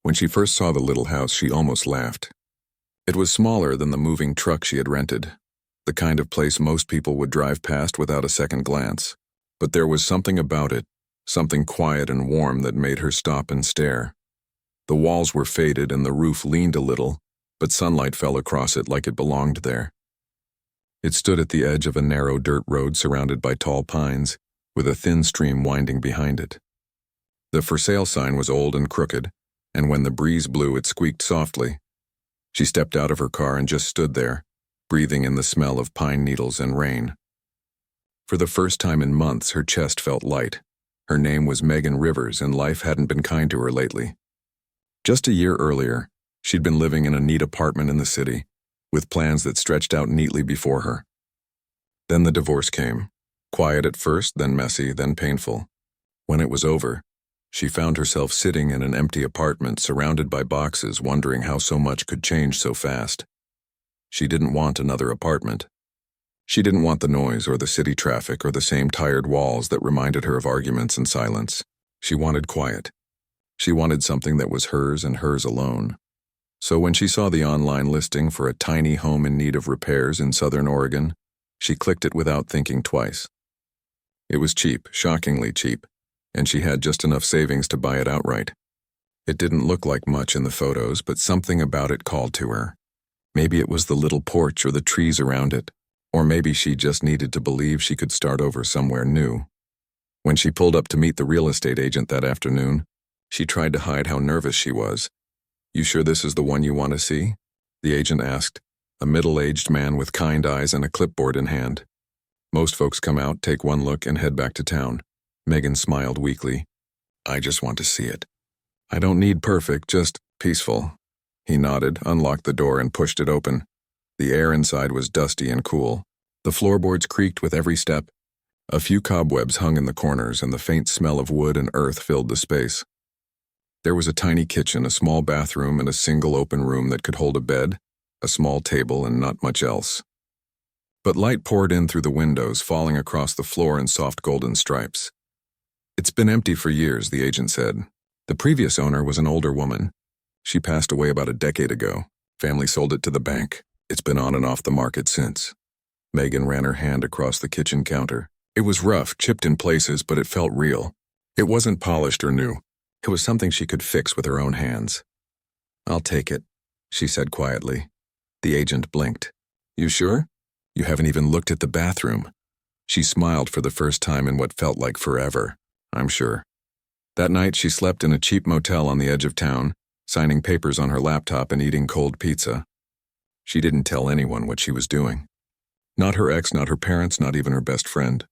When she first saw the little house, she almost laughed. It was smaller than the moving truck she had rented, the kind of place most people would drive past without a second glance. But there was something about it, something quiet and warm that made her stop and stare. The walls were faded and the roof leaned a little, but sunlight fell across it like it belonged there. It stood at the edge of a narrow dirt road surrounded by tall pines, with a thin stream winding behind it. The for sale sign was old and crooked, and when the breeze blew it squeaked softly. She stepped out of her car and just stood there, breathing in the smell of pine needles and rain. For the first time in months, her chest felt light. Her name was Megan Rivers, and life hadn't been kind to her lately. Just a year earlier, she'd been living in a neat apartment in the city, with plans that stretched out neatly before her. Then the divorce came, quiet at first, then messy, then painful. When it was over, she found herself sitting in an empty apartment surrounded by boxes, wondering how so much could change so fast. She didn't want another apartment. She didn't want the noise or the city traffic or the same tired walls that reminded her of arguments and silence. She wanted quiet. She wanted something that was hers and hers alone. So when she saw the online listing for a tiny home in need of repairs in Southern Oregon, she clicked it without thinking twice. It was cheap, shockingly cheap, and she had just enough savings to buy it outright. It didn't look like much in the photos, but something about it called to her. Maybe it was the little porch or the trees around it, or maybe she just needed to believe she could start over somewhere new. When she pulled up to meet the real estate agent that afternoon, she tried to hide how nervous she was. "You sure this is the one you want to see?" the agent asked, a middle-aged man with kind eyes and a clipboard in hand. "Most folks come out, take one look, and head back to town." Megan smiled weakly. "I just want to see it. I don't need perfect, just peaceful." He nodded, unlocked the door, and pushed it open. The air inside was dusty and cool. The floorboards creaked with every step. A few cobwebs hung in the corners, and the faint smell of wood and earth filled the space. There was a tiny kitchen, a small bathroom, and a single open room that could hold a bed, a small table, and not much else. But light poured in through the windows, falling across the floor in soft golden stripes. "It's been empty for years," the agent said. "The previous owner was an older woman. She passed away about a decade ago. Family sold it to the bank. It's been on and off the market since." Megan ran her hand across the kitchen counter. It was rough, chipped in places, but it felt real. It wasn't polished or new. It was something she could fix with her own hands. "I'll take it," she said quietly. The agent blinked. "You sure? You haven't even looked at the bathroom." She smiled for the first time in what felt like forever. "I'm sure." That night she slept in a cheap motel on the edge of town, signing papers on her laptop and eating cold pizza. She didn't tell anyone what she was doing. Not her ex, not her parents, not even her best friend.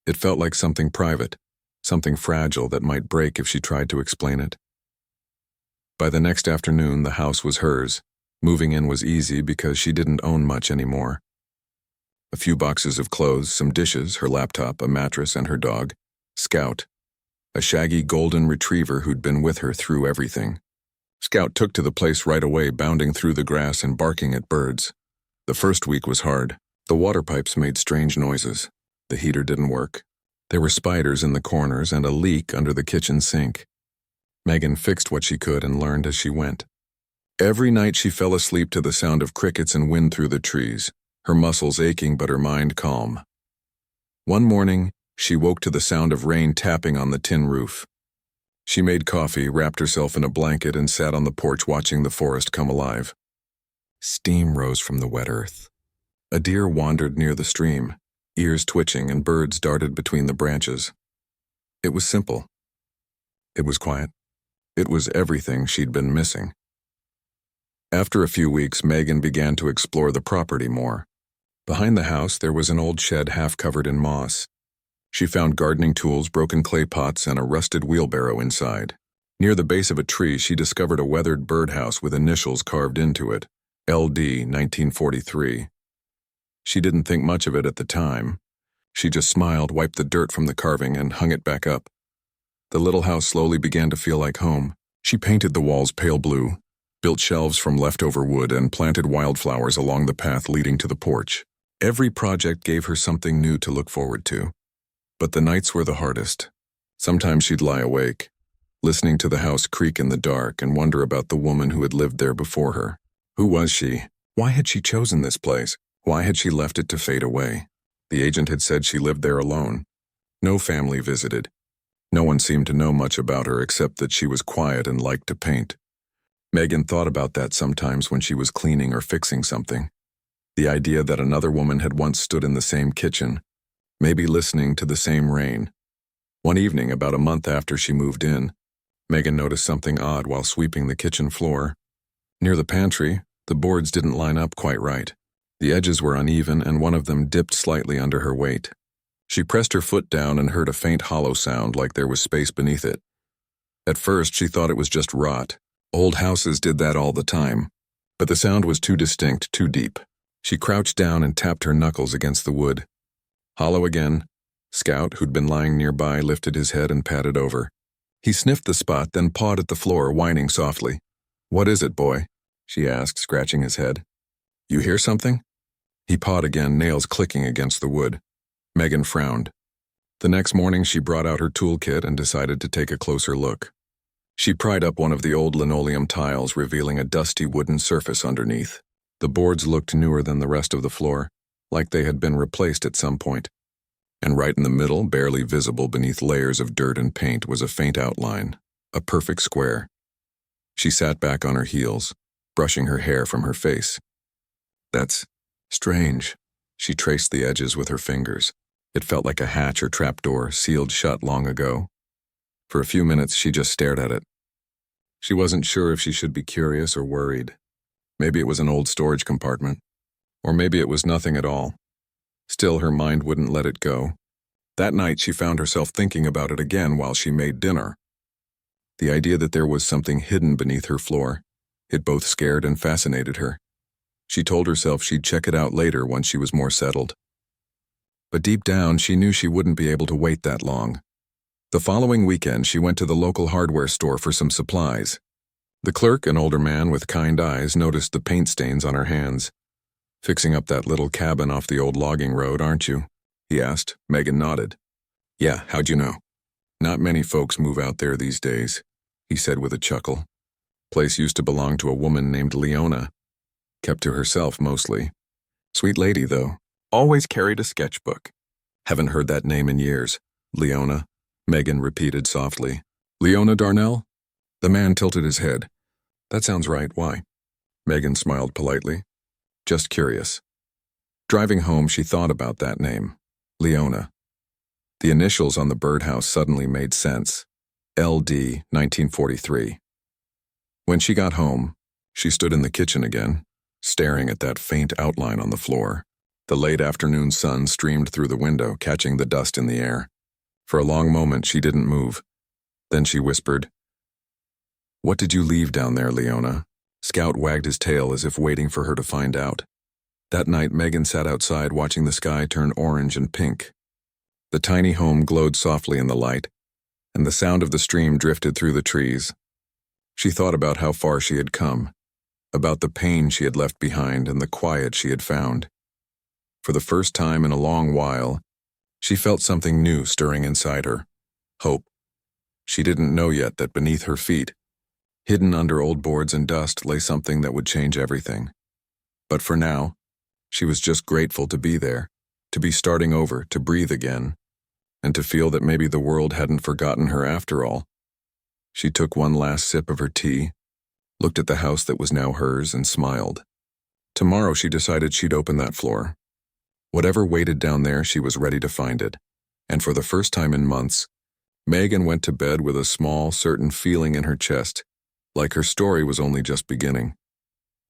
It felt like something private, something fragile that might break if she tried to explain it. By the next afternoon, the house was hers. Moving in was easy because she didn't own much anymore. A few boxes of clothes, some dishes, her laptop, a mattress, and her dog, Scout, a shaggy golden retriever who'd been with her through everything. Scout took to the place right away, bounding through the grass and barking at birds. The first week was hard. The water pipes made strange noises. The heater didn't work. There were spiders in the corners and a leak under the kitchen sink. Megan fixed what she could and learned as she went. Every night she fell asleep to the sound of crickets and wind through the trees, her muscles aching but her mind calm. One morning, she woke to the sound of rain tapping on the tin roof. She made coffee, wrapped herself in a blanket, and sat on the porch watching the forest come alive. Steam rose from the wet earth. A deer wandered near the stream, ears twitching, and birds darted between the branches. It was simple. It was quiet. It was everything she'd been missing. After a few weeks, Megan began to explore the property more. Behind the house, there was an old shed half covered in moss. She found gardening tools, broken clay pots, and a rusted wheelbarrow inside. Near the base of a tree, she discovered a weathered birdhouse with initials carved into it, LD 1943. She didn't think much of it at the time. She just smiled, wiped the dirt from the carving, and hung it back up. The little house slowly began to feel like home. She painted the walls pale blue, built shelves from leftover wood, and planted wildflowers along the path leading to the porch. Every project gave her something new to look forward to. But the nights were the hardest. Sometimes she'd lie awake, listening to the house creak in the dark and wonder about the woman who had lived there before her. Who was she? Why had she chosen this place? Why had she left it to fade away? The agent had said she lived there alone. No family visited. No one seemed to know much about her except that she was quiet and liked to paint. Megan thought about that sometimes when she was cleaning or fixing something. The idea that another woman had once stood in the same kitchen, maybe listening to the same rain. One evening, about a month after she moved in, Megan noticed something odd while sweeping the kitchen floor. Near the pantry, the boards didn't line up quite right. The edges were uneven and one of them dipped slightly under her weight. She pressed her foot down and heard a faint hollow sound like there was space beneath it. At first, she thought it was just rot. Old houses did that all the time. But the sound was too distinct, too deep. She crouched down and tapped her knuckles against the wood. Hollow again. Scout, who'd been lying nearby, lifted his head and patted over. He sniffed the spot, then pawed at the floor, whining softly. "What is it, boy?" she asked, scratching his head. "You hear something?" He pawed again, nails clicking against the wood. Megan frowned. The next morning, she brought out her toolkit and decided to take a closer look. She pried up one of the old linoleum tiles, revealing a dusty wooden surface underneath. The boards looked newer than the rest of the floor, like they had been replaced at some point. And right in the middle, barely visible beneath layers of dirt and paint, was a faint outline, a perfect square. She sat back on her heels, brushing her hair from her face. "That's strange." She traced the edges with her fingers. It felt like a hatch or trapdoor sealed shut long ago. For a few minutes, she just stared at it. She wasn't sure if she should be curious or worried. Maybe it was an old storage compartment, or maybe it was nothing at all. Still, her mind wouldn't let it go. That night, she found herself thinking about it again while she made dinner. The idea that there was something hidden beneath her floor, it both scared and fascinated her. She told herself she'd check it out later once she was more settled. But deep down, she knew she wouldn't be able to wait that long. The following weekend, she went to the local hardware store for some supplies. The clerk, an older man with kind eyes, noticed the paint stains on her hands. "Fixing up that little cabin off the old logging road, aren't you?" he asked. Megan nodded. "Yeah, how'd you know?" "Not many folks move out there these days," he said with a chuckle. "Place used to belong to a woman named Leona. Kept to herself mostly. Sweet lady, though. Always carried a sketchbook." "Haven't heard that name in years." "Leona," Megan repeated softly. "Leona Darnell?" The man tilted his head. "That sounds right. Why?" Megan smiled politely. "Just curious." Driving home, she thought about that name. Leona. The initials on the birdhouse suddenly made sense. LD 1943. When she got home, she stood in the kitchen again, staring at that faint outline on the floor. The late afternoon sun streamed through the window, catching the dust in the air. For a long moment, she didn't move. Then she whispered, "What did you leave down there, Leona?" Scout wagged his tail as if waiting for her to find out. That night, Megan sat outside watching the sky turn orange and pink. The tiny home glowed softly in the light, and the sound of the stream drifted through the trees. She thought about how far she had come, about the pain she had left behind and the quiet she had found. For the first time in a long while, she felt something new stirring inside her. Hope. She didn't know yet that beneath her feet, hidden under old boards and dust, lay something that would change everything. But for now, she was just grateful to be there, to be starting over, to breathe again, and to feel that maybe the world hadn't forgotten her after all. She took one last sip of her tea, looked at the house that was now hers, and smiled. Tomorrow, she decided she'd open that floor. Whatever waited down there, she was ready to find it. And for the first time in months, Megan went to bed with a small, certain feeling in her chest, like her story was only just beginning.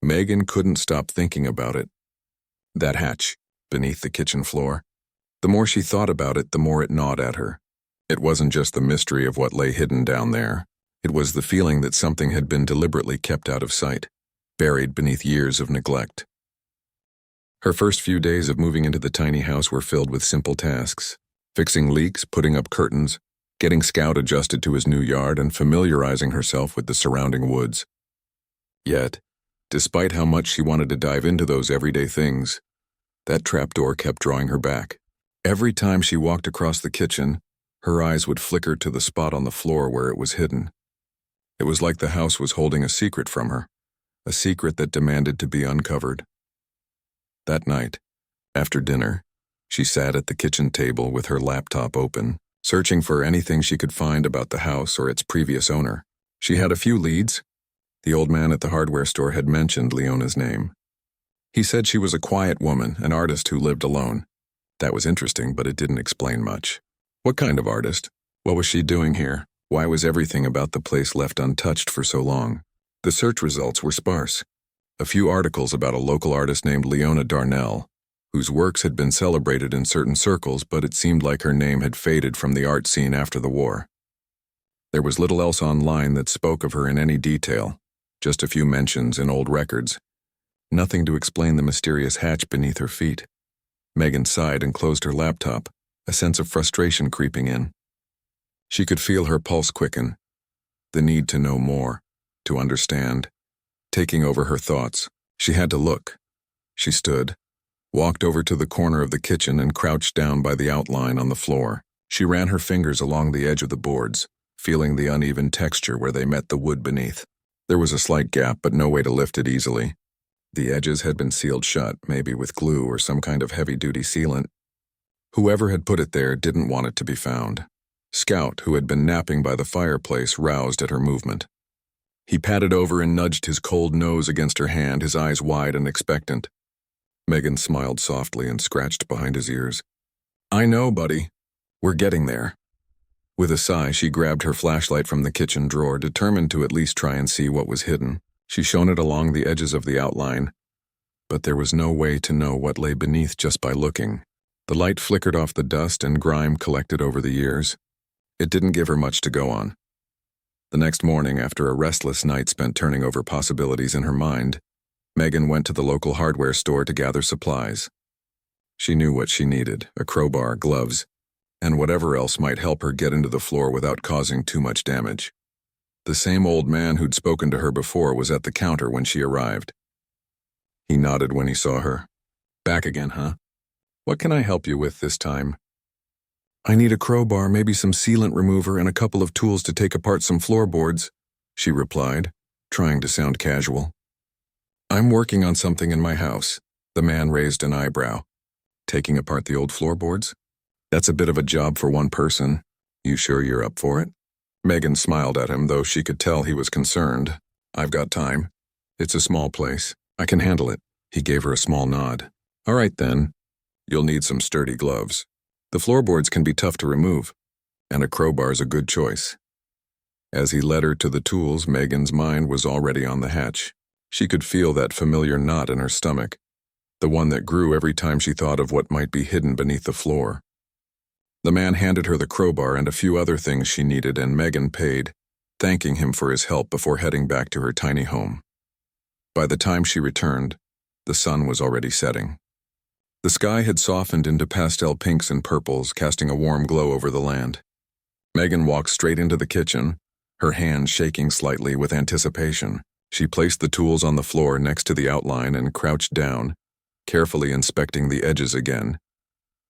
Megan couldn't stop thinking about it. That hatch, beneath the kitchen floor. The more she thought about it, the more it gnawed at her. It wasn't just the mystery of what lay hidden down there. It was the feeling that something had been deliberately kept out of sight, buried beneath years of neglect. Her first few days of moving into the tiny house were filled with simple tasks: fixing leaks, putting up curtains, getting Scout adjusted to his new yard, and familiarizing herself with the surrounding woods. Yet, despite how much she wanted to dive into those everyday things, that trapdoor kept drawing her back. Every time she walked across the kitchen, her eyes would flicker to the spot on the floor where it was hidden. It was like the house was holding a secret from her, a secret that demanded to be uncovered. That night, after dinner, she sat at the kitchen table with her laptop open, searching for anything she could find about the house or its previous owner. She had a few leads. The old man at the hardware store had mentioned Leona's name. He said she was a quiet woman, an artist who lived alone. That was interesting, but it didn't explain much. What kind of artist? What was she doing here? Why was everything about the place left untouched for so long? The search results were sparse. A few articles about a local artist named Leona Darnell, whose works had been celebrated in certain circles, but it seemed like her name had faded from the art scene after the war. There was little else online that spoke of her in any detail, just a few mentions in old records. Nothing to explain the mysterious hatch beneath her feet. Megan sighed and closed her laptop, a sense of frustration creeping in. She could feel her pulse quicken, the need to know more, to understand, taking over her thoughts. She had to look. She stood, walked over to the corner of the kitchen and crouched down by the outline on the floor. She ran her fingers along the edge of the boards, feeling the uneven texture where they met the wood beneath. There was a slight gap, but no way to lift it easily. The edges had been sealed shut, maybe with glue or some kind of heavy-duty sealant. Whoever had put it there didn't want it to be found. Scout, who had been napping by the fireplace, roused at her movement. He patted over and nudged his cold nose against her hand, his eyes wide and expectant. Megan smiled softly and scratched behind his ears. "I know, buddy. We're getting there." With a sigh, she grabbed her flashlight from the kitchen drawer, determined to at least try and see what was hidden. She shone it along the edges of the outline, but there was no way to know what lay beneath just by looking. The light flickered off the dust and grime collected over the years. It didn't give her much to go on. The next morning, after a restless night spent turning over possibilities in her mind, Megan went to the local hardware store to gather supplies. She knew what she needed: a crowbar, gloves, and whatever else might help her get into the floor without causing too much damage. The same old man who'd spoken to her before was at the counter when she arrived. He nodded when he saw her. "Back again, huh? What can I help you with this time?" "I need a crowbar, maybe some sealant remover, and a couple of tools to take apart some floorboards," she replied, trying to sound casual. "I'm working on something in my house." The man raised an eyebrow. "Taking apart the old floorboards? That's a bit of a job for one person. You sure you're up for it?" Megan smiled at him, though she could tell he was concerned. "I've got time. It's a small place. I can handle it." He gave her a small nod. "All right then. You'll need some sturdy gloves. The floorboards can be tough to remove, and a crowbar's a good choice." As he led her to the tools, Megan's mind was already on the hatch. She could feel that familiar knot in her stomach, the one that grew every time she thought of what might be hidden beneath the floor. The man handed her the crowbar and a few other things she needed, and Megan paid, thanking him for his help before heading back to her tiny home. By the time she returned, the sun was already setting. The sky had softened into pastel pinks and purples, casting a warm glow over the land. Megan walked straight into the kitchen, her hands shaking slightly with anticipation. She placed the tools on the floor next to the outline and crouched down, carefully inspecting the edges again.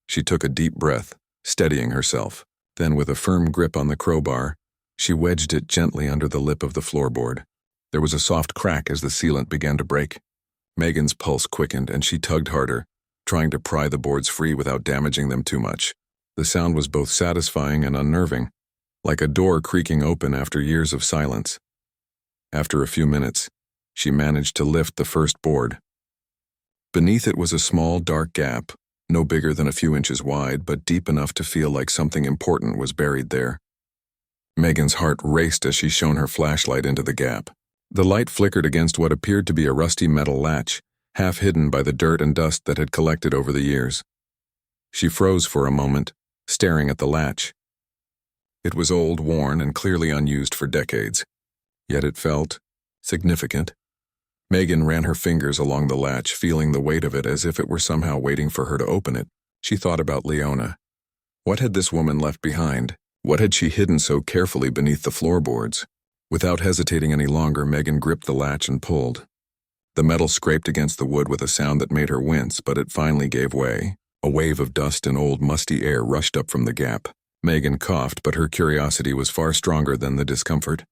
She took a deep breath, steadying herself. Then, with a firm grip on the crowbar, she wedged it gently under the lip of the floorboard. There was a soft crack as the sealant began to break. Megan's pulse quickened and she tugged harder, trying to pry the boards free without damaging them too much. The sound was both satisfying and unnerving, like a door creaking open after years of silence. After a few minutes, she managed to lift the first board. Beneath it was a small, dark gap, no bigger than a few inches wide, but deep enough to feel like something important was buried there. Megan's heart raced as she shone her flashlight into the gap. The light flickered against what appeared to be a rusty metal latch, half hidden by the dirt and dust that had collected over the years. She froze for a moment, staring at the latch. It was old, worn, and clearly unused for decades, yet it felt significant. Megan ran her fingers along the latch, feeling the weight of it as if it were somehow waiting for her to open it. She thought about Leona. What had this woman left behind? What had she hidden so carefully beneath the floorboards? Without hesitating any longer, Megan gripped the latch and pulled. The metal scraped against the wood with a sound that made her wince, but it finally gave way. A wave of dust and old, musty air rushed up from the gap. Megan coughed, but her curiosity was far stronger than the discomfort.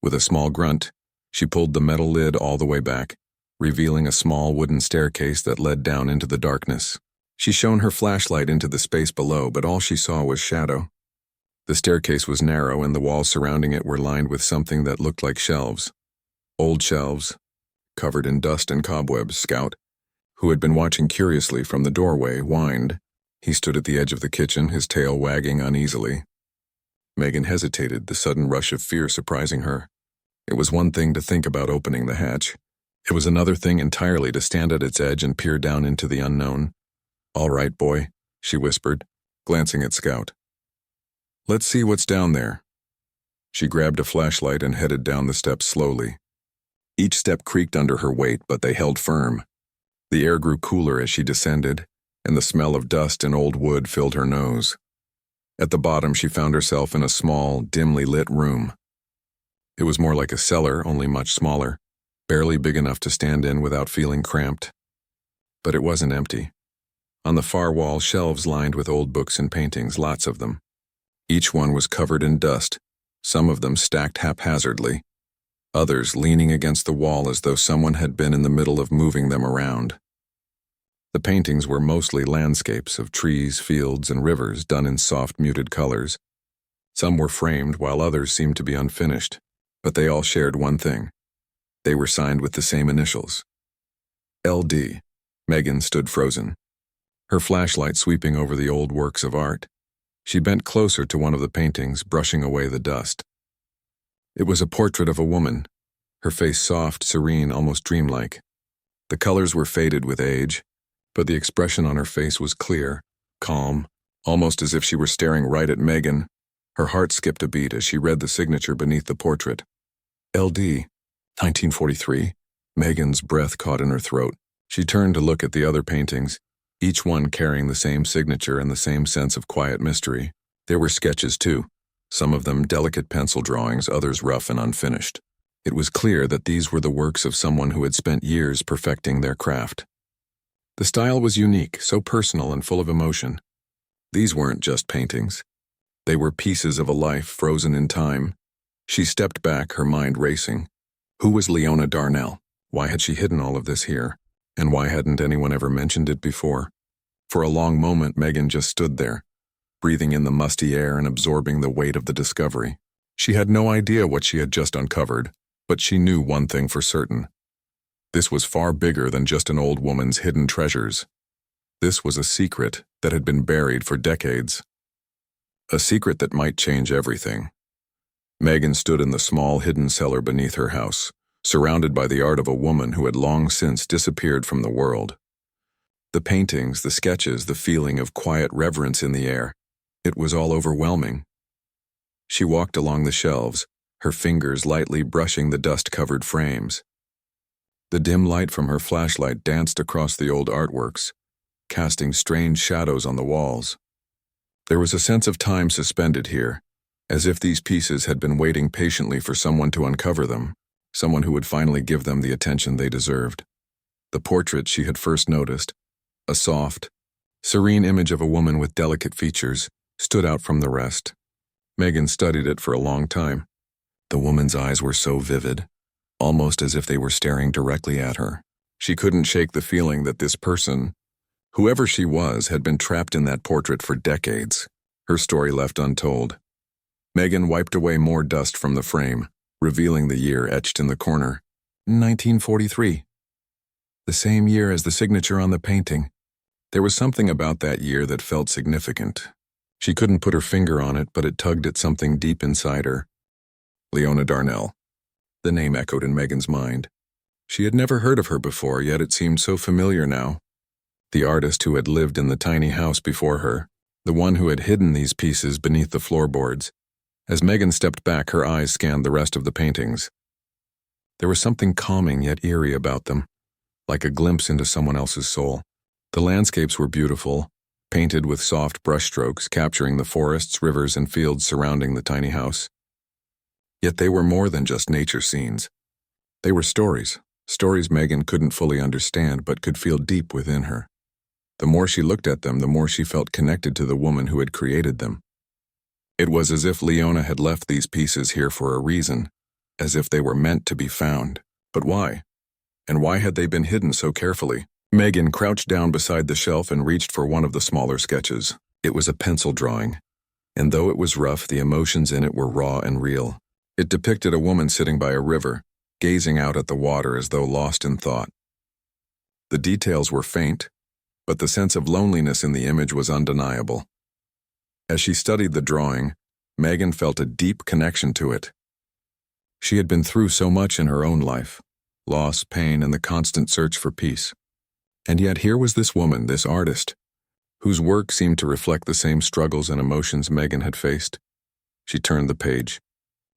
With a small grunt, she pulled the metal lid all the way back, revealing a small wooden staircase that led down into the darkness. She shone her flashlight into the space below, but all she saw was shadow. The staircase was narrow, and the walls surrounding it were lined with something that looked like shelves. Old shelves, covered in dust and cobwebs. Scout, who had been watching curiously from the doorway, whined. He stood at the edge of the kitchen, his tail wagging uneasily. Megan hesitated, the sudden rush of fear surprising her. It was one thing to think about opening the hatch. It was another thing entirely to stand at its edge and peer down into the unknown. "All right, boy," she whispered, glancing at Scout. "Let's see what's down there." She grabbed a flashlight and headed down the steps slowly. Each step creaked under her weight, but they held firm. The air grew cooler as she descended, and the smell of dust and old wood filled her nose. At the bottom, she found herself in a small, dimly lit room. It was more like a cellar, only much smaller, barely big enough to stand in without feeling cramped. But it wasn't empty. On the far wall, shelves lined with old books and paintings, lots of them. Each one was covered in dust, some of them stacked haphazardly, others leaning against the wall as though someone had been in the middle of moving them around. The paintings were mostly landscapes of trees, fields, and rivers done in soft, muted colors. Some were framed while others seemed to be unfinished, but they all shared one thing. They were signed with the same initials. LD. Megan stood frozen, her flashlight sweeping over the old works of art. She bent closer to one of the paintings, brushing away the dust. It was a portrait of a woman, her face soft, serene, almost dreamlike. The colors were faded with age, but the expression on her face was clear, calm, almost as if she were staring right at Megan. Her heart skipped a beat as she read the signature beneath the portrait. LD, 1943. Megan's breath caught in her throat. She turned to look at the other paintings, each one carrying the same signature and the same sense of quiet mystery. There were sketches, too, some of them delicate pencil drawings, others rough and unfinished. It was clear that these were the works of someone who had spent years perfecting their craft. The style was unique, so personal and full of emotion. These weren't just paintings. They were pieces of a life frozen in time. She stepped back, her mind racing. Who was Leona Darnell? Why had she hidden all of this here? And why hadn't anyone ever mentioned it before? For a long moment, Megan just stood there, breathing in the musty air and absorbing the weight of the discovery. She had no idea what she had just uncovered, but she knew one thing for certain. This was far bigger than just an old woman's hidden treasures. This was a secret that had been buried for decades. A secret that might change everything. Megan stood in the small hidden cellar beneath her house, surrounded by the art of a woman who had long since disappeared from the world. The paintings, the sketches, the feeling of quiet reverence in the air. It was all overwhelming. She walked along the shelves, her fingers lightly brushing the dust-covered frames. The dim light from her flashlight danced across the old artworks, casting strange shadows on the walls. There was a sense of time suspended here, as if these pieces had been waiting patiently for someone to uncover them, someone who would finally give them the attention they deserved. The portrait she had first noticed, a soft, serene image of a woman with delicate features, stood out from the rest. Megan studied it for a long time. The woman's eyes were so vivid, almost as if they were staring directly at her. She couldn't shake the feeling that this person, whoever she was, had been trapped in that portrait for decades, her story left untold. Megan wiped away more dust from the frame, revealing the year etched in the corner. 1943. The same year as the signature on the painting. There was something about that year that felt significant. She couldn't put her finger on it, but it tugged at something deep inside her. Leona Darnell. The name echoed in Megan's mind. She had never heard of her before, yet it seemed so familiar now. The artist who had lived in the tiny house before her, the one who had hidden these pieces beneath the floorboards. As Megan stepped back, her eyes scanned the rest of the paintings. There was something calming yet eerie about them, like a glimpse into someone else's soul. The landscapes were beautiful, painted with soft brushstrokes, capturing the forests, rivers, and fields surrounding the tiny house. Yet they were more than just nature scenes. They were stories, stories Megan couldn't fully understand but could feel deep within her. The more she looked at them, the more she felt connected to the woman who had created them. It was as if Leona had left these pieces here for a reason, as if they were meant to be found. But why? And why had they been hidden so carefully? Megan crouched down beside the shelf and reached for one of the smaller sketches. It was a pencil drawing, and though it was rough, the emotions in it were raw and real. It depicted a woman sitting by a river, gazing out at the water as though lost in thought. The details were faint, but the sense of loneliness in the image was undeniable. As she studied the drawing, Megan felt a deep connection to it. She had been through so much in her own life, loss, pain, and the constant search for peace. And yet here was this woman, this artist, whose work seemed to reflect the same struggles and emotions Megan had faced. She turned the page,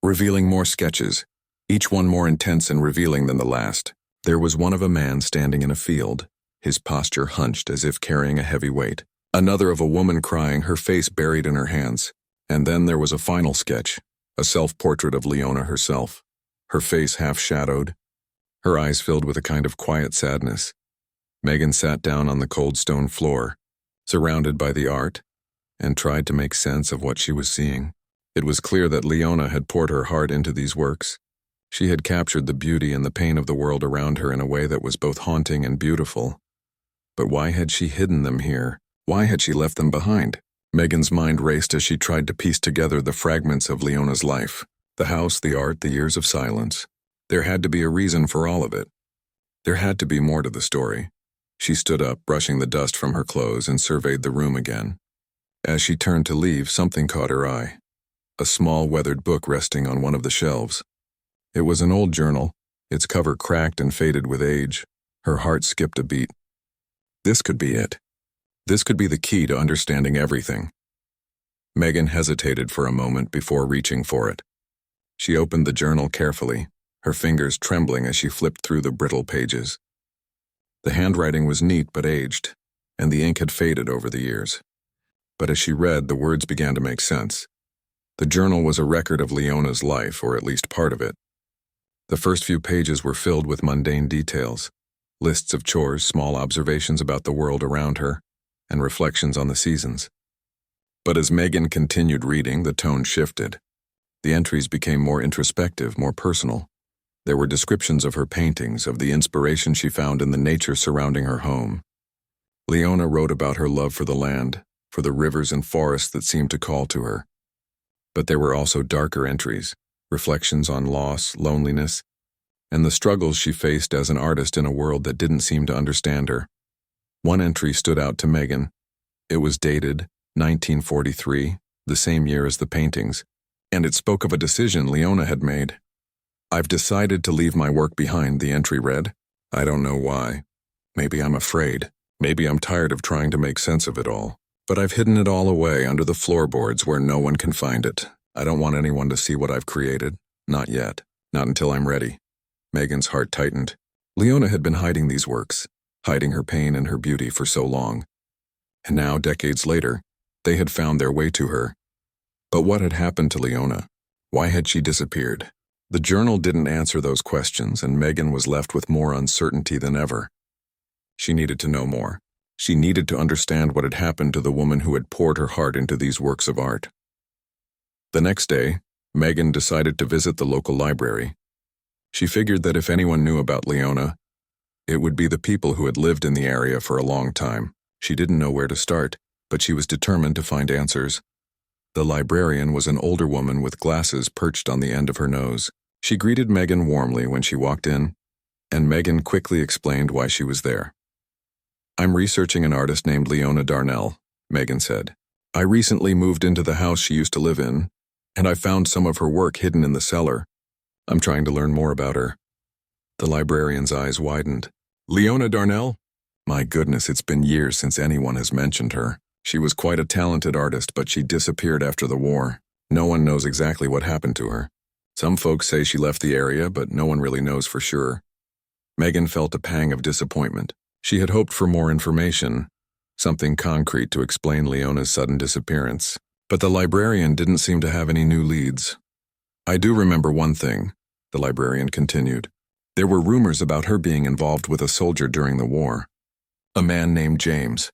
revealing more sketches, each one more intense and revealing than the last. There was one of a man standing in a field, his posture hunched as if carrying a heavy weight. Another of a woman crying, her face buried in her hands. And then there was a final sketch, a self-portrait of Leona herself, her face half-shadowed, her eyes filled with a kind of quiet sadness. Megan sat down on the cold stone floor, surrounded by the art, and tried to make sense of what she was seeing. It was clear that Leona had poured her heart into these works. She had captured the beauty and the pain of the world around her in a way that was both haunting and beautiful. But why had she hidden them here? Why had she left them behind? Megan's mind raced as she tried to piece together the fragments of Leona's life. The house, the art, the years of silence. There had to be a reason for all of it. There had to be more to the story. She stood up, brushing the dust from her clothes, and surveyed the room again. As she turned to leave, something caught her eye. A small, weathered book resting on one of the shelves. It was an old journal, its cover cracked and faded with age. Her heart skipped a beat. This could be it. This could be the key to understanding everything. Megan hesitated for a moment before reaching for it. She opened the journal carefully, her fingers trembling as she flipped through the brittle pages. The handwriting was neat but aged, and the ink had faded over the years. But as she read, the words began to make sense. The journal was a record of Leona's life, or at least part of it. The first few pages were filled with mundane details, lists of chores, small observations about the world around her, and reflections on the seasons. But as Megan continued reading, the tone shifted. The entries became more introspective, more personal. There were descriptions of her paintings, of the inspiration she found in the nature surrounding her home. Leona wrote about her love for the land, for the rivers and forests that seemed to call to her. But there were also darker entries, reflections on loss, loneliness, and the struggles she faced as an artist in a world that didn't seem to understand her. One entry stood out to Megan. It was dated 1943, the same year as the paintings, and it spoke of a decision Leona had made. "I've decided to leave my work behind," the entry read. "I don't know why. Maybe I'm afraid. Maybe I'm tired of trying to make sense of it all. But I've hidden it all away under the floorboards where no one can find it. I don't want anyone to see what I've created. Not yet. Not until I'm ready." Megan's heart tightened. Leona had been hiding these works, hiding her pain and her beauty for so long. And now, decades later, they had found their way to her. But what had happened to Leona? Why had she disappeared? The journal didn't answer those questions, and Megan was left with more uncertainty than ever. She needed to know more. She needed to understand what had happened to the woman who had poured her heart into these works of art. The next day, Megan decided to visit the local library. She figured that if anyone knew about Leona, it would be the people who had lived in the area for a long time. She didn't know where to start, but she was determined to find answers. The librarian was an older woman with glasses perched on the end of her nose. She greeted Megan warmly when she walked in, and Megan quickly explained why she was there. "I'm researching an artist named Leona Darnell," Megan said. "I recently moved into the house she used to live in, and I found some of her work hidden in the cellar. I'm trying to learn more about her." The librarian's eyes widened. "Leona Darnell? My goodness, it's been years since anyone has mentioned her. She was quite a talented artist, but she disappeared after the war. No one knows exactly what happened to her. Some folks say she left the area, but no one really knows for sure." Megan felt a pang of disappointment. She had hoped for more information, something concrete to explain Leona's sudden disappearance. But the librarian didn't seem to have any new leads. "I do remember one thing," the librarian continued. "There were rumors about her being involved with a soldier during the war, a man named James.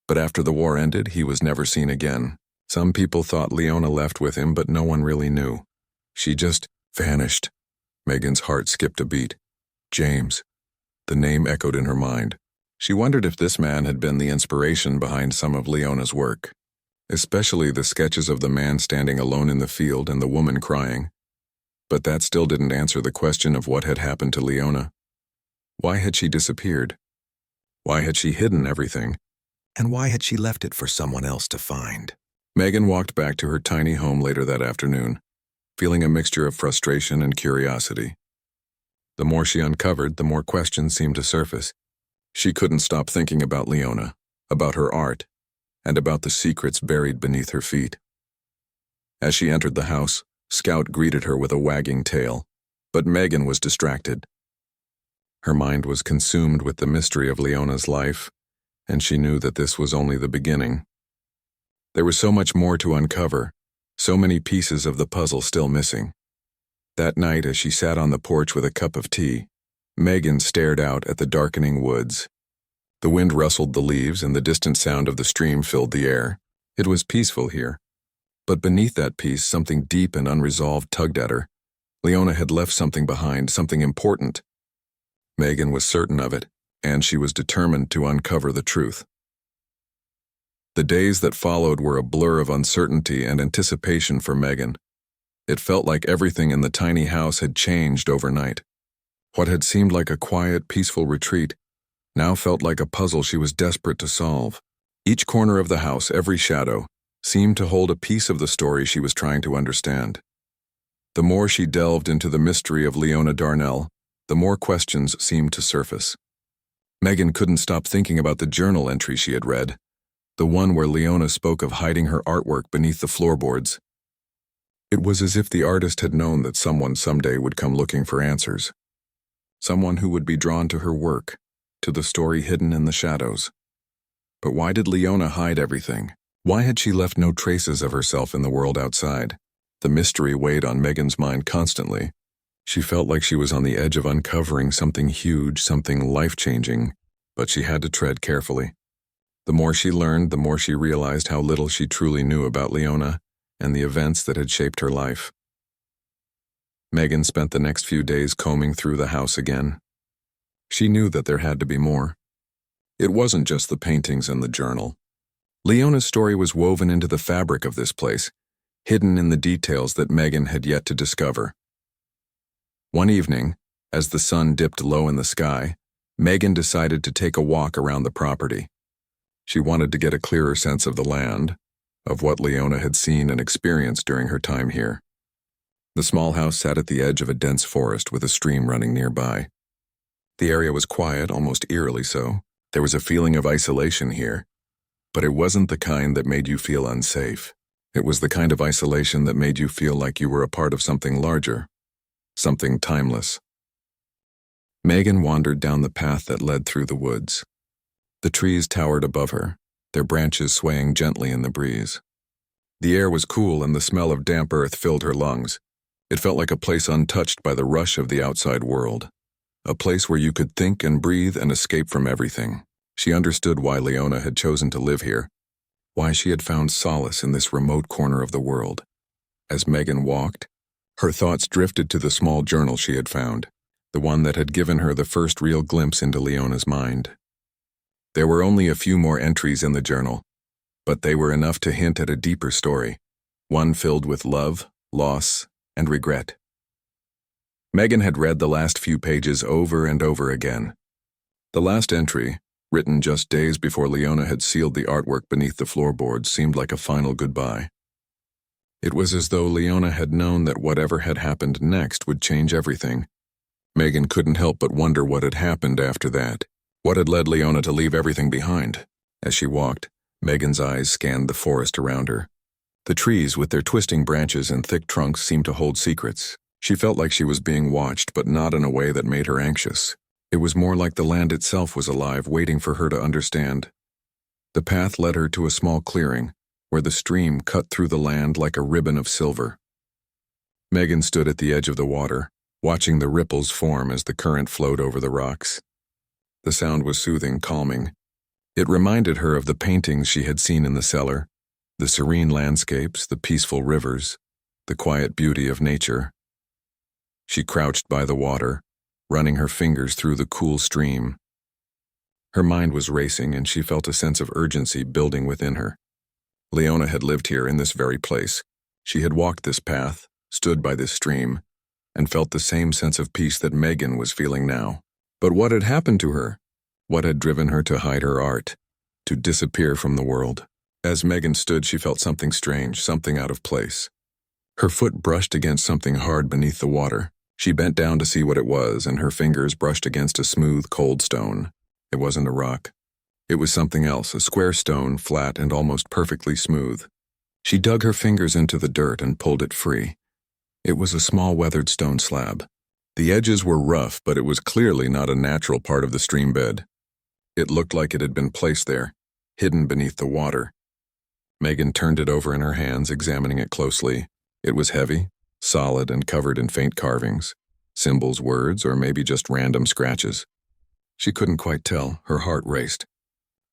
But after the war ended, he was never seen again. Some people thought Leona left with him, but no one really knew. She just vanished." Megan's heart skipped a beat. James. The name echoed in her mind. She wondered if this man had been the inspiration behind some of Leona's work, especially the sketches of the man standing alone in the field and the woman crying. But that still didn't answer the question of what had happened to Leona. Why had she disappeared? Why had she hidden everything? And why had she left it for someone else to find? Megan walked back to her tiny home later that afternoon, feeling a mixture of frustration and curiosity. The more she uncovered, the more questions seemed to surface. She couldn't stop thinking about Leona, about her art, and about the secrets buried beneath her feet. As she entered the house, Scout greeted her with a wagging tail, but Megan was distracted. Her mind was consumed with the mystery of Leona's life, and she knew that this was only the beginning. There was so much more to uncover, so many pieces of the puzzle still missing. That night, as she sat on the porch with a cup of tea, Megan stared out at the darkening woods. The wind rustled the leaves and the distant sound of the stream filled the air. It was peaceful here. But beneath that peace, something deep and unresolved tugged at her. Leona had left something behind, something important. Megan was certain of it, and she was determined to uncover the truth. The days that followed were a blur of uncertainty and anticipation for Megan. It felt like everything in the tiny house had changed overnight. What had seemed like a quiet, peaceful retreat now felt like a puzzle she was desperate to solve. Each corner of the house, every shadow, seemed to hold a piece of the story she was trying to understand. The more she delved into the mystery of Leona Darnell, the more questions seemed to surface. Megan couldn't stop thinking about the journal entry she had read, the one where Leona spoke of hiding her artwork beneath the floorboards. It was as if the artist had known that someone someday would come looking for answers. Someone who would be drawn to her work, to the story hidden in the shadows. But why did Leona hide everything? Why had she left no traces of herself in the world outside? The mystery weighed on Megan's mind constantly. She felt like she was on the edge of uncovering something huge, something life-changing, but she had to tread carefully. The more she learned, the more she realized how little she truly knew about Leona and the events that had shaped her life. Megan spent the next few days combing through the house again. She knew that there had to be more. It wasn't just the paintings and the journal. Leona's story was woven into the fabric of this place, hidden in the details that Megan had yet to discover. One evening, as the sun dipped low in the sky, Megan decided to take a walk around the property. She wanted to get a clearer sense of the land, of what Leona had seen and experienced during her time here. The small house sat at the edge of a dense forest with a stream running nearby. The area was quiet, almost eerily so. There was a feeling of isolation here, but it wasn't the kind that made you feel unsafe. It was the kind of isolation that made you feel like you were a part of something larger, something timeless. Megan wandered down the path that led through the woods. The trees towered above her, their branches swaying gently in the breeze. The air was cool and the smell of damp earth filled her lungs. It felt like a place untouched by the rush of the outside world, a place where you could think and breathe and escape from everything. She understood why Leona had chosen to live here, why she had found solace in this remote corner of the world. As Megan walked, her thoughts drifted to the small journal she had found, the one that had given her the first real glimpse into Leona's mind. There were only a few more entries in the journal, but they were enough to hint at a deeper story, one filled with love, loss, and regret. Megan had read the last few pages over and over again. The last entry, written just days before Leona had sealed the artwork beneath the floorboards, seemed like a final goodbye. It was as though Leona had known that whatever had happened next would change everything. Megan couldn't help but wonder what had happened after that. What had led Leona to leave everything behind? As she walked, Megan's eyes scanned the forest around her. The trees, with their twisting branches and thick trunks, seemed to hold secrets. She felt like she was being watched, but not in a way that made her anxious. It was more like the land itself was alive, waiting for her to understand. The path led her to a small clearing, where the stream cut through the land like a ribbon of silver. Megan stood at the edge of the water, watching the ripples form as the current flowed over the rocks. The sound was soothing, calming. It reminded her of the paintings she had seen in the cellar, the serene landscapes, the peaceful rivers, the quiet beauty of nature. She crouched by the water, running her fingers through the cool stream. Her mind was racing and she felt a sense of urgency building within her. Leona had lived here in this very place. She had walked this path, stood by this stream, and felt the same sense of peace that Megan was feeling now. But what had happened to her? What had driven her to hide her art, to disappear from the world? As Megan stood, she felt something strange, something out of place. Her foot brushed against something hard beneath the water. She bent down to see what it was, and her fingers brushed against a smooth, cold stone. It wasn't a rock. It was something else, a square stone, flat and almost perfectly smooth. She dug her fingers into the dirt and pulled it free. It was a small weathered stone slab. The edges were rough, but it was clearly not a natural part of the stream bed. It looked like it had been placed there, hidden beneath the water. Megan turned it over in her hands, examining it closely. It was heavy, solid, and covered in faint carvings. Symbols, words, or maybe just random scratches. She couldn't quite tell. Her heart raced.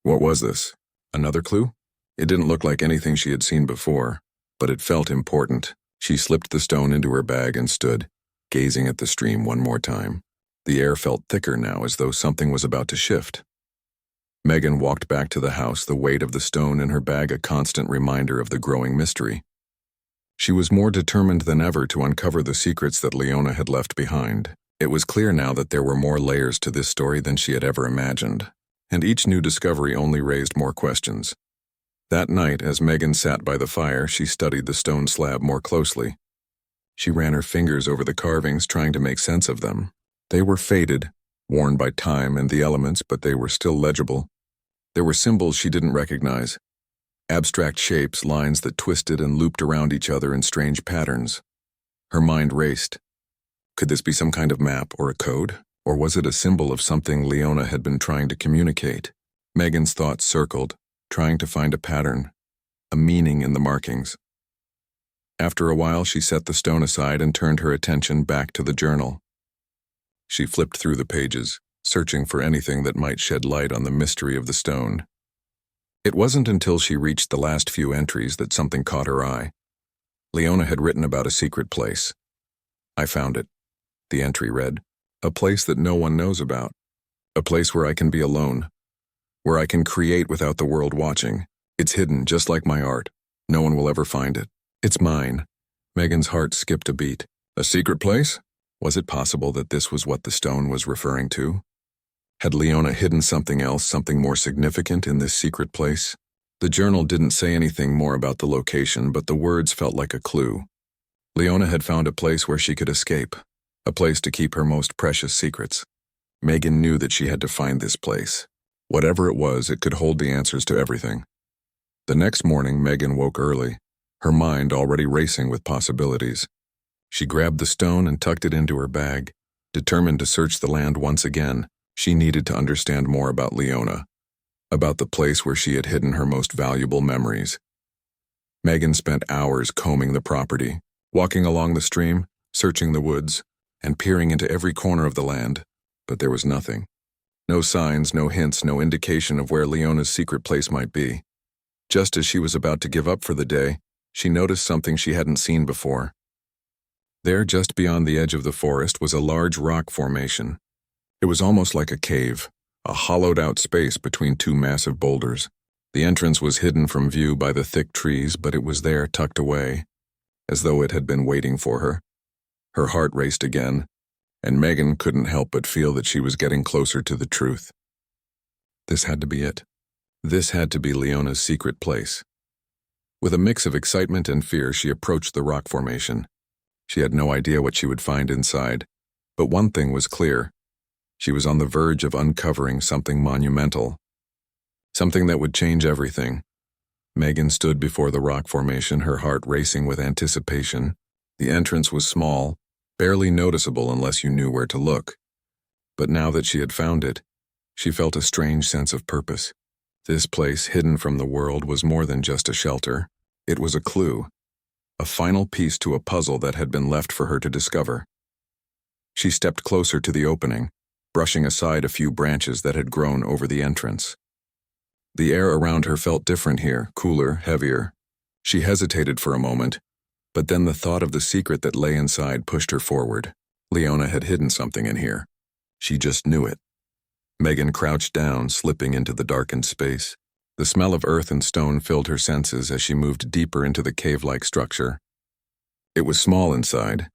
What was this? Another clue? It didn't look like anything she had seen before, but it felt important. She slipped the stone into her bag and stood, gazing at the stream one more time. The air felt thicker now, as though something was about to shift. Megan walked back to the house, the weight of the stone in her bag a constant reminder of the growing mystery. She was more determined than ever to uncover the secrets that Leona had left behind. It was clear now that there were more layers to this story than she had ever imagined, and each new discovery only raised more questions. That night, as Megan sat by the fire, she studied the stone slab more closely. She ran her fingers over the carvings, trying to make sense of them. They were faded, worn by time and the elements, but they were still legible. There were symbols she didn't recognize. Abstract shapes, lines that twisted and looped around each other in strange patterns. Her mind raced. Could this be some kind of map or a code? Or was it a symbol of something Leona had been trying to communicate? Megan's thoughts circled, trying to find a pattern, a meaning in the markings. After a while, she set the stone aside and turned her attention back to the journal. She flipped through the pages, searching for anything that might shed light on the mystery of the stone. It wasn't until she reached the last few entries that something caught her eye. Leona had written about a secret place. I found it, the entry read. A place that no one knows about. A place where I can be alone. Where I can create without the world watching. It's hidden, just like my art. No one will ever find it. It's mine. Megan's heart skipped a beat. A secret place? Was it possible that this was what the stone was referring to? Had Leona hidden something else, something more significant in this secret place? The journal didn't say anything more about the location, but the words felt like a clue. Leona had found a place where she could escape, a place to keep her most precious secrets. Megan knew that she had to find this place. Whatever it was, it could hold the answers to everything. The next morning, Megan woke early, her mind already racing with possibilities. She grabbed the stone and tucked it into her bag, determined to search the land once again. She needed to understand more about Leona, about the place where she had hidden her most valuable memories. Megan spent hours combing the property, walking along the stream, searching the woods, and peering into every corner of the land, but there was nothing. No signs, no hints, no indication of where Leona's secret place might be. Just as she was about to give up for the day, she noticed something she hadn't seen before. There, just beyond the edge of the forest, was a large rock formation. It was almost like a cave, a hollowed-out space between two massive boulders. The entrance was hidden from view by the thick trees, but it was there tucked away, as though it had been waiting for her. Her heart raced again, and Megan couldn't help but feel that she was getting closer to the truth. This had to be it. This had to be Leona's secret place. With a mix of excitement and fear, she approached the rock formation. She had no idea what she would find inside, but one thing was clear. She was on the verge of uncovering something monumental, something that would change everything. Megan stood before the rock formation, her heart racing with anticipation. The entrance was small, barely noticeable unless you knew where to look. But now that she had found it, she felt a strange sense of purpose. This place, hidden from the world, was more than just a shelter. It was a clue, a final piece to a puzzle that had been left for her to discover. She stepped closer to the opening, brushing aside a few branches that had grown over the entrance. The air around her felt different here, cooler, heavier. She hesitated for a moment, but then the thought of the secret that lay inside pushed her forward. Leona had hidden something in here. She just knew it. Megan crouched down, slipping into the darkened space. The smell of earth and stone filled her senses as she moved deeper into the cave-like structure. It was small inside,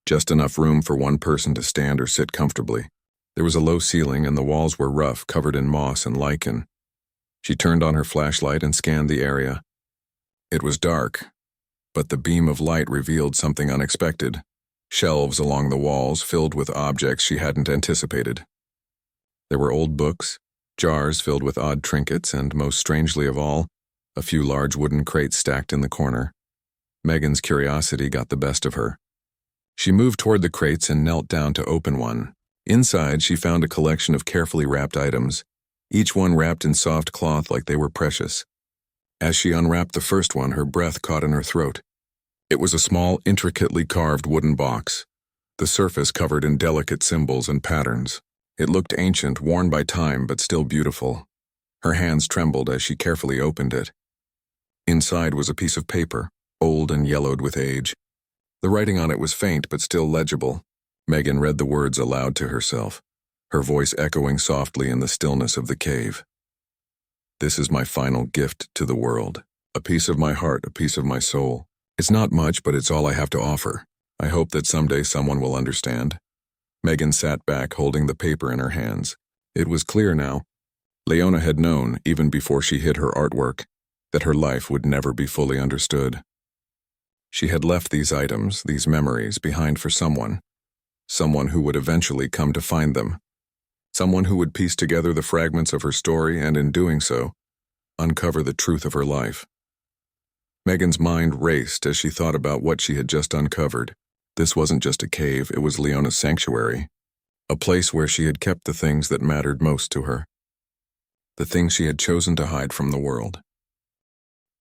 just enough room for one person to stand or sit comfortably. There was a low ceiling and the walls were rough, covered in moss and lichen. She turned on her flashlight and scanned the area. It was dark, but the beam of light revealed something unexpected. Shelves along the walls filled with objects she hadn't anticipated. There were old books, jars filled with odd trinkets, and most strangely of all, a few large wooden crates stacked in the corner. Megan's curiosity got the best of her. She moved toward the crates and knelt down to open one. Inside, she found a collection of carefully wrapped items, each one wrapped in soft cloth like they were precious. As she unwrapped the first one, her breath caught in her throat. It was a small, intricately carved wooden box, the surface covered in delicate symbols and patterns. It looked ancient, worn by time, but still beautiful. Her hands trembled as she carefully opened it. Inside was a piece of paper, old and yellowed with age. The writing on it was faint but still legible. Megan read the words aloud to herself, her voice echoing softly in the stillness of the cave. "This is my final gift to the world. A piece of my heart, a piece of my soul. It's not much, but it's all I have to offer. I hope that someday someone will understand." Megan sat back, holding the paper in her hands. It was clear now. Leona had known, even before she hid her artwork, that her life would never be fully understood. She had left these items, these memories, behind for someone who would eventually come to find them, someone who would piece together the fragments of her story and, in doing so, uncover the truth of her life. Megan's mind raced as she thought about what she had just uncovered. This wasn't just a cave, it was Leona's sanctuary, a place where she had kept the things that mattered most to her, the things she had chosen to hide from the world.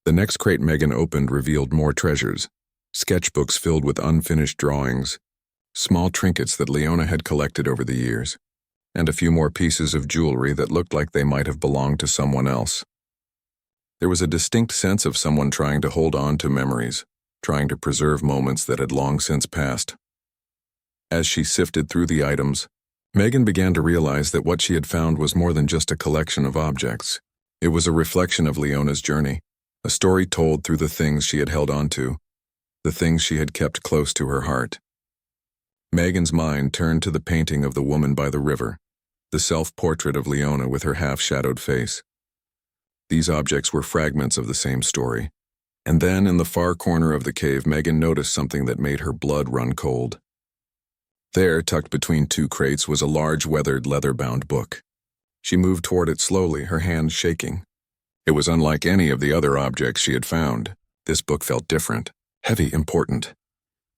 The next crate Megan opened revealed more treasures, sketchbooks filled with unfinished drawings, small trinkets that Leona had collected over the years, and a few more pieces of jewelry that looked like they might have belonged to someone else. There was a distinct sense of someone trying to hold on to memories, trying to preserve moments that had long since passed. As she sifted through the items, Megan began to realize that what she had found was more than just a collection of objects. It was a reflection of Leona's journey, a story told through the things she had held on to, the things she had kept close to her heart. Megan's mind turned to the painting of the woman by the river, the self-portrait of Leona with her half-shadowed face. These objects were fragments of the same story. And then, in the far corner of the cave, Megan noticed something that made her blood run cold. There, tucked between two crates, was a large, weathered, leather-bound book. She moved toward it slowly, her hands shaking. It was unlike any of the other objects she had found. This book felt different, heavy, important.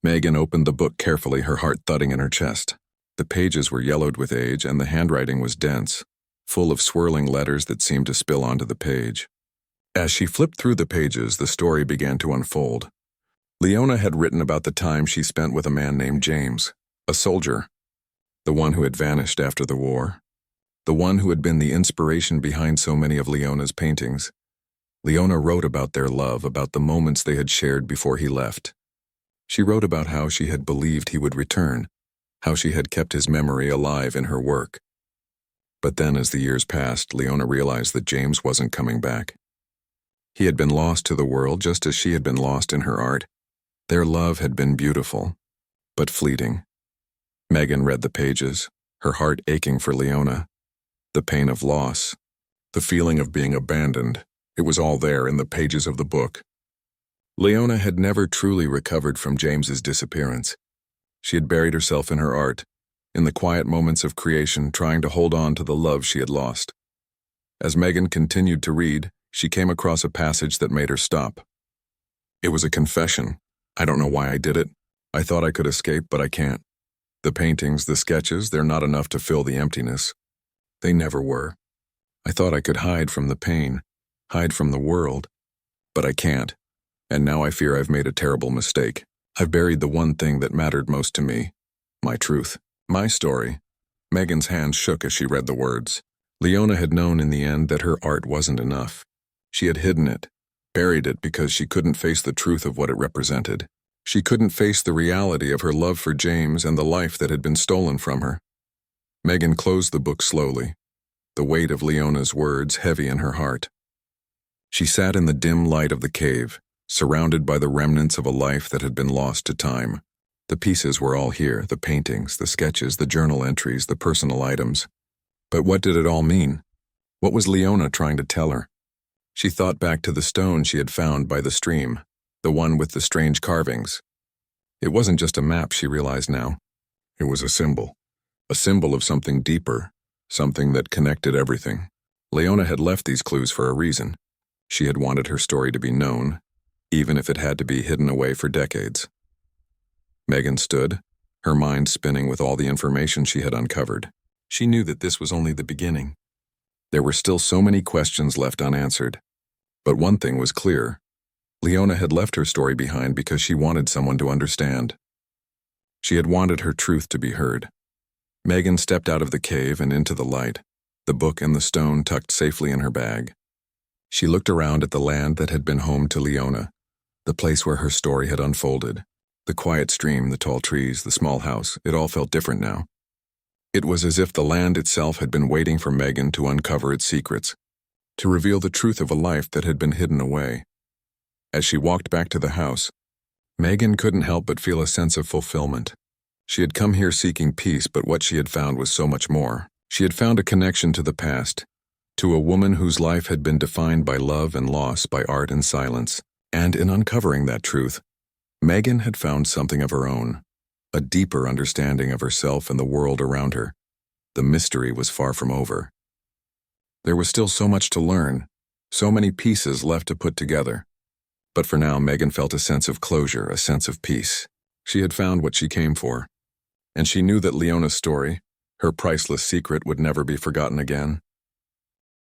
Megan opened the book carefully, her heart thudding in her chest. The pages were yellowed with age, and the handwriting was dense, full of swirling letters that seemed to spill onto the page. As she flipped through the pages, the story began to unfold. Leona had written about the time she spent with a man named James, a soldier, the one who had vanished after the war, the one who had been the inspiration behind so many of Leona's paintings. Leona wrote about their love, about the moments they had shared before he left. She wrote about how she had believed he would return, how she had kept his memory alive in her work. But then, as the years passed, Leona realized that James wasn't coming back. He had been lost to the world just as she had been lost in her art. Their love had been beautiful, but fleeting. Megan read the pages, her heart aching for Leona. The pain of loss, the feeling of being abandoned, it was all there in the pages of the book. Leona had never truly recovered from James's disappearance. She had buried herself in her art, in the quiet moments of creation, trying to hold on to the love she had lost. As Megan continued to read, she came across a passage that made her stop. It was a confession. I don't know why I did it. I thought I could escape, but I can't. The paintings, the sketches, they're not enough to fill the emptiness. They never were. I thought I could hide from the pain, hide from the world, but I can't. And now I fear I've made a terrible mistake. I've buried the one thing that mattered most to me, my truth, my story. Megan's hands shook as she read the words. Leona had known in the end that her art wasn't enough. She had hidden it, buried it because she couldn't face the truth of what it represented. She couldn't face the reality of her love for James and the life that had been stolen from her. Megan closed the book slowly, the weight of Leona's words heavy in her heart. She sat in the dim light of the cave, surrounded by the remnants of a life that had been lost to time. The pieces were all here, the paintings, the sketches, the journal entries, the personal items. But what did it all mean? What was Leona trying to tell her? She thought back to the stone she had found by the stream, the one with the strange carvings. It wasn't just a map, she realized now. It was a symbol of something deeper, something that connected everything. Leona had left these clues for a reason. She had wanted her story to be known, even if it had to be hidden away for decades. Megan stood, her mind spinning with all the information she had uncovered. She knew that this was only the beginning. There were still so many questions left unanswered. But one thing was clear. Leona had left her story behind because she wanted someone to understand. She had wanted her truth to be heard. Megan stepped out of the cave and into the light, the book and the stone tucked safely in her bag. She looked around at the land that had been home to Leona, the place where her story had unfolded. The quiet stream, the tall trees, the small house, it all felt different now. It was as if the land itself had been waiting for Megan to uncover its secrets, to reveal the truth of a life that had been hidden away. As she walked back to the house, Megan couldn't help but feel a sense of fulfillment. She had come here seeking peace, but what she had found was so much more. She had found a connection to the past, to a woman whose life had been defined by love and loss, by art and silence. And in uncovering that truth, Megan had found something of her own, a deeper understanding of herself and the world around her. The mystery was far from over. There was still so much to learn, so many pieces left to put together. But for now, Megan felt a sense of closure, a sense of peace. She had found what she came for, and she knew that Leona's story, her priceless secret, would never be forgotten again.